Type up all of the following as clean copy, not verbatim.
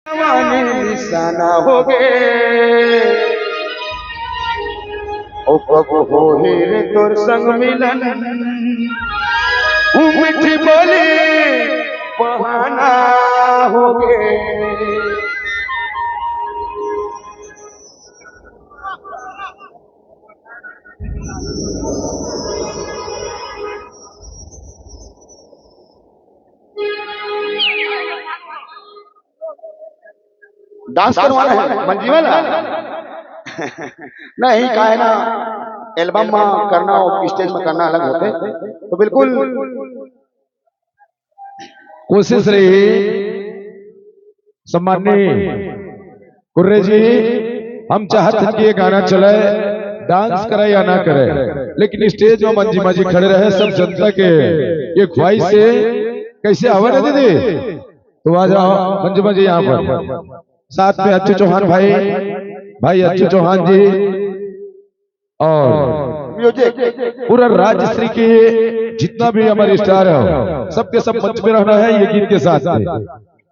निशाना हो गे ओ कब हो रे तोर संग मिलन मीठी बोली बहाना हो गे। डांस करवाना है मंजी वाला नहीं का है ना एल्बम में करना और स्टेज में करना अलग होते तो बिल्कुल कोशिश रही सम्माननीय कुर्रे जी, हम चाहते हैं कि ये गाना चले, डांस करे या ना करे, लेकिन स्टेज में मंजिमा जी खड़े रहे, सब जनता के ये ख्वाहिश से कैसे आवाज है दीदी, तो आ जाओ मंजिमा जी यहाँ पर, साथ में अच्छू चौहान भाई अच्छू चौहान जी और पूरा राजश्री के जितना भी हमारे स्टार है सबके सब मंच में रहना है। ये गीत के साथ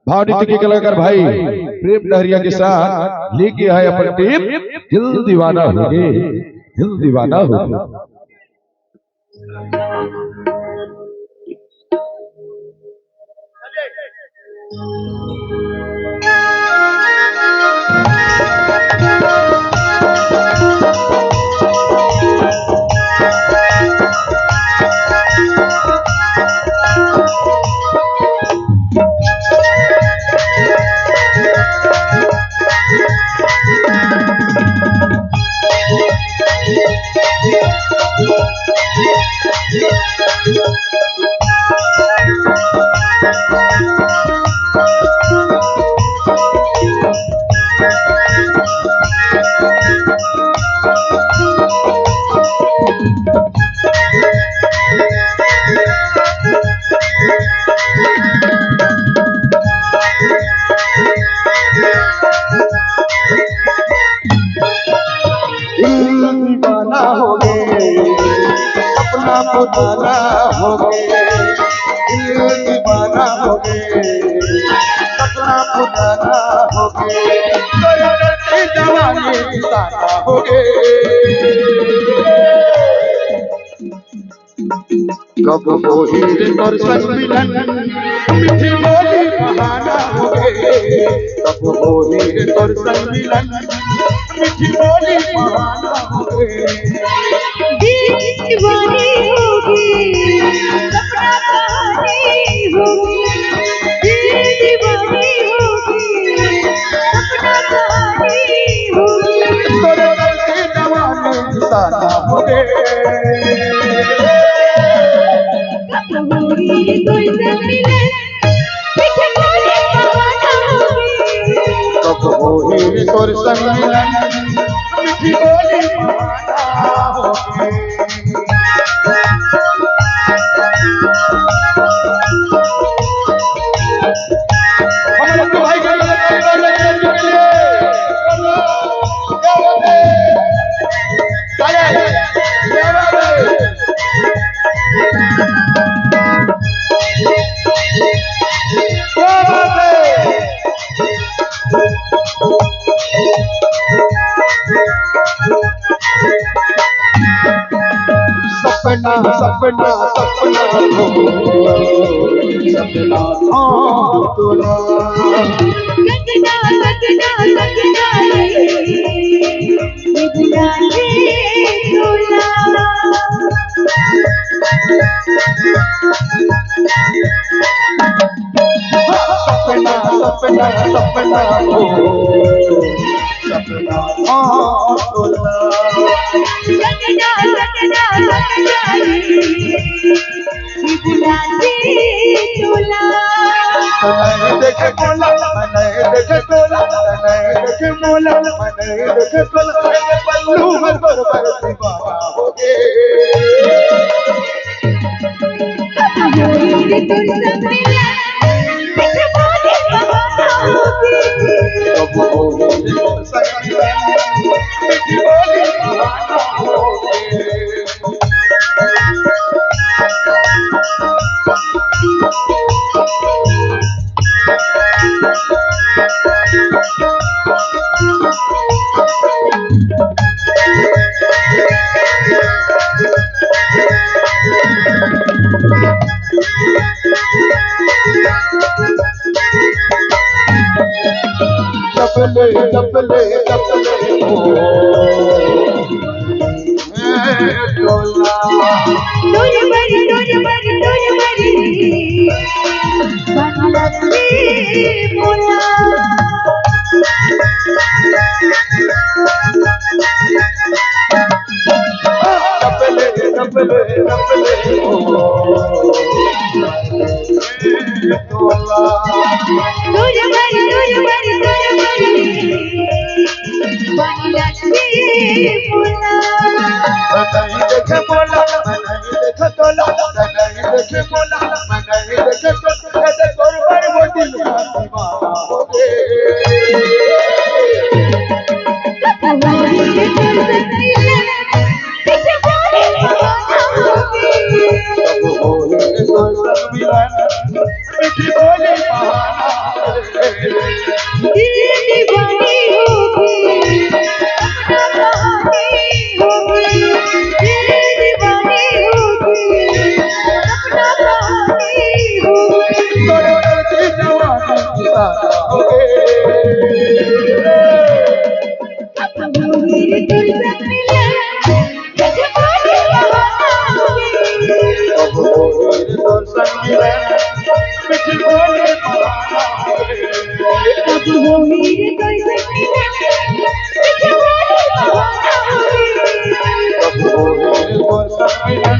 भाव नृत्य के कलाकार भाई प्रेम लहरिया के साथ लेके आए अपन टीम दिल दीवाना हो गए, दिल दीवाना हो गए। दीवाना हो गए अपना पुराना हो गए, दीवाना हो गए अपना पुराना हो गए, जवानी दीवाना हो गए। कब हो रे तोर संग मिलन मीठी बोली बहाना हो गए, कब हो रे तोर संग मिलन मीठी बोली बहाना हो गए। दीवानी होगी सपना कहानी होगी, दीवानी होगी सपना कहानी होगी, तोरे से जवानी दीवाना हो गए, कब होगी तोर संग मिलन मीठी बोली बहाना होगी, कब हो रे तोर संग मिलन मीठी बोली बहाना हो गए। सपना सपना सपना हो सपना तोला सजना सजना सजना रे बिगड़ा रे तोला, सपना सपना सपना हो सपना तोला, सजना सजना सजना रे बिगड़ा रे तोला, देखे बोला मैंने देखे बोला मैंने देखे बोला मैंने देखे बोला पल्लू भर भर दीवाना हो गए, रे तोर संग मिलन मीठी बोली बहाना होगी, कब हो रे तोर संग मिलन मीठी बोली बहाना हो गए। डबले डबले डबले ओ डोला तुझ बरी बनलती मोला डबले डबले डबले ओ डोला तुझ बरी बनलती मोला नहीं देखे बोला नहीं देखे तोला नहीं देखे बोला नहीं देखे तोला ऐसे तोर वो दिल का दीवाना हो गए मीठी बोली बहाना दीवानी होगी अपना कहानी होगी दीवानी होगी अपना कहानी होगी तोरे की जवानी सारा हो गए हीरे तुझसे मिले तुझे बोली बहाना होगी अब वो हीरे तो संगिले मीठी बोली बहाना हो गए अब वो हीरे तुझसे मिले तुझे बोली बहाना होगी अब वो हीरे तो संगिले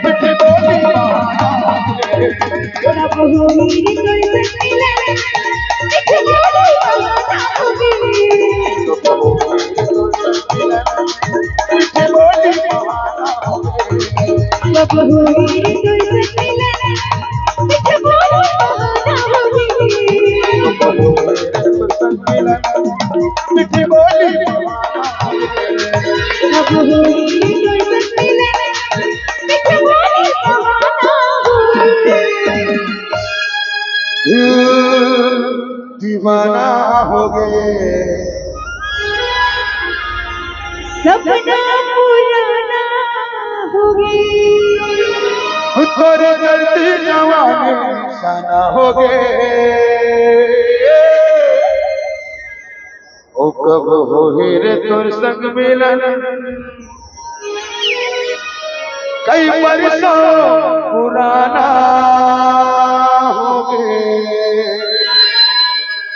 मीठी बोली बहाना हो गए अब वो हीरे तुझसे मिले तुझे बोली बहाना होगी अब वो हीरे तो संगिले मीठी बोली बहाना हो गए अब वो हीरे तुझसे मिले तुझे बोली बहाना होगी मीठी बोली बहाना हो गए अब वो हीरे तुझसे मिले तुझे बोली बहाना होगी दीवाना हो गए सपना पुराना होगी तोरे जल्दी जवानी निशाना हो गए ओ कब हो हीरे तोर संग मिलन कई बरसों पुराना